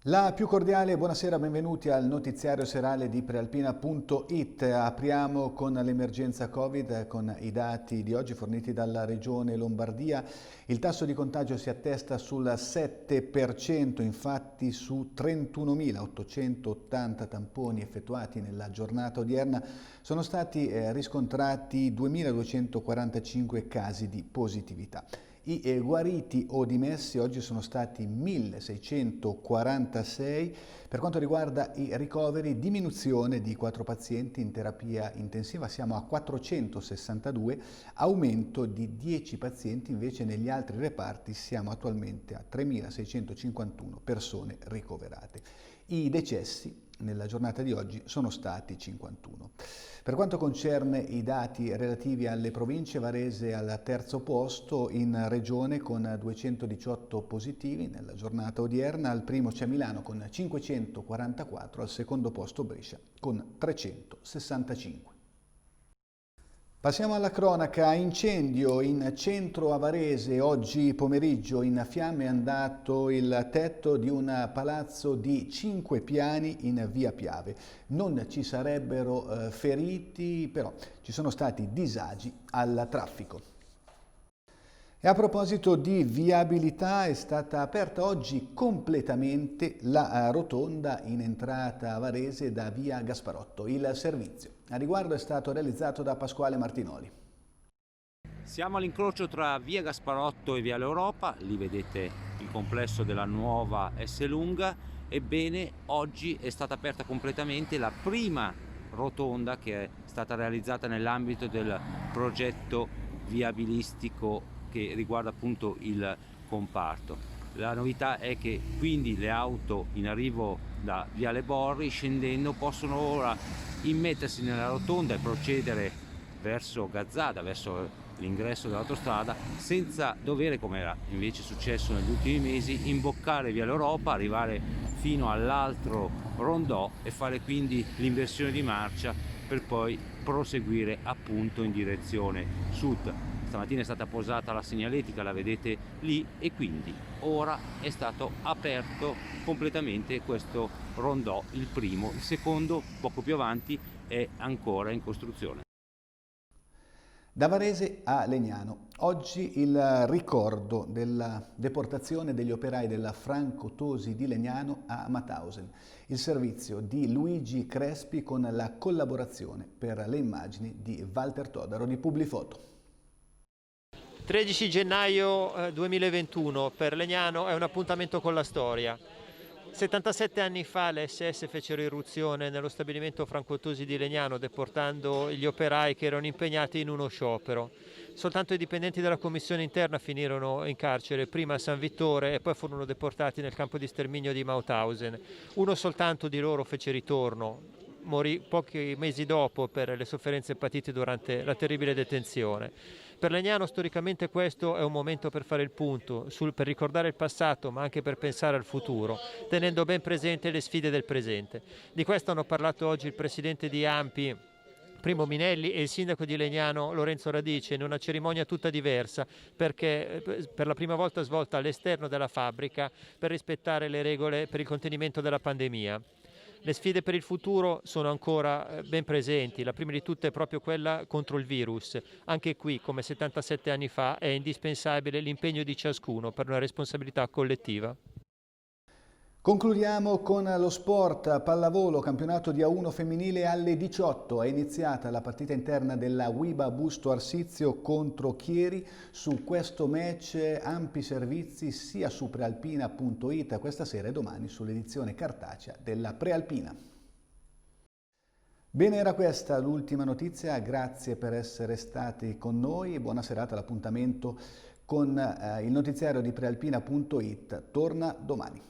La più cordiale buonasera, benvenuti al notiziario serale di Prealpina.it. Apriamo con l'emergenza Covid, con i dati di oggi forniti dalla Regione Lombardia. Il tasso di contagio si attesta sul 7%, infatti su 31.880 tamponi effettuati nella giornata odierna sono stati riscontrati 2.245 casi di positività. I guariti o dimessi oggi sono stati 1646. Per quanto riguarda i ricoveri, diminuzione di 4 pazienti in terapia intensiva, siamo a 462, aumento di 10 pazienti invece negli altri reparti, siamo attualmente a 3651 persone ricoverate. I decessi nella giornata di oggi sono stati 51. Per quanto concerne i dati relativi alle province, Varese al terzo posto in regione con 218 positivi nella giornata odierna, al primo c'è Milano con 544, al secondo posto Brescia con 365. Passiamo alla cronaca. Incendio in centro a Varese. Oggi pomeriggio in fiamme è andato il tetto di un palazzo di 5 piani in via Piave. Non ci sarebbero feriti, però ci sono stati disagi al traffico. E a proposito di viabilità, è stata aperta oggi completamente la rotonda in entrata a Varese da via Gasparotto. Il servizio a riguardo è stato realizzato da Pasquale Martinoli. Siamo all'incrocio tra via Gasparotto e viale Europa, lì vedete il complesso della nuova Esselunga. Ebbene, oggi è stata aperta completamente la prima rotonda che è stata realizzata nell'ambito del progetto viabilistico che riguarda appunto il comparto. La novità è che quindi le auto in arrivo da viale Borri scendendo possono ora immettersi nella rotonda e procedere verso Gazzada, verso l'ingresso dell'autostrada, senza dover, come era invece successo negli ultimi mesi, imboccare viale Europa, arrivare fino all'altro rondò e fare quindi l'inversione di marcia per poi proseguire appunto in direzione sud. Stamattina è stata posata la segnaletica, la vedete lì, e quindi ora è stato aperto completamente questo rondò, il primo. Il secondo, poco più avanti, è ancora in costruzione. Da Varese a Legnano. Oggi il ricordo della deportazione degli operai della Franco Tosi di Legnano a Mauthausen. Il servizio di Luigi Crespi con la collaborazione per le immagini di Walter Todaro di Publifoto. 13 gennaio 2021 per Legnano è un appuntamento con la storia. 77 anni fa le SS fecero irruzione nello stabilimento Franco Tosi di Legnano deportando gli operai che erano impegnati in uno sciopero. Soltanto i dipendenti della commissione interna finirono in carcere, prima a San Vittore e poi furono deportati nel campo di sterminio di Mauthausen. Uno soltanto di loro fece ritorno, morì pochi mesi dopo per le sofferenze patite durante la terribile detenzione. Per Legnano storicamente questo è un momento per fare il punto, per ricordare il passato ma anche per pensare al futuro, tenendo ben presente le sfide del presente. Di questo hanno parlato oggi il presidente di ANPI, Primo Minelli, e il sindaco di Legnano Lorenzo Radice in una cerimonia tutta diversa, perché per la prima volta svolta all'esterno della fabbrica per rispettare le regole per il contenimento della pandemia. Le sfide per il futuro sono ancora ben presenti, la prima di tutte è proprio quella contro il virus. Anche qui, come 77 anni fa, è indispensabile l'impegno di ciascuno per una responsabilità collettiva. Concludiamo con lo sport, pallavolo, campionato di A1 femminile alle 18. È iniziata la partita interna della Wiba Busto Arsizio contro Chieri. Su questo match ampi servizi sia su Prealpina.it questa sera e domani sull'edizione cartacea della Prealpina. Bene, era questa l'ultima notizia, grazie per essere stati con noi, buona serata, l'appuntamento con il notiziario di Prealpina.it torna domani.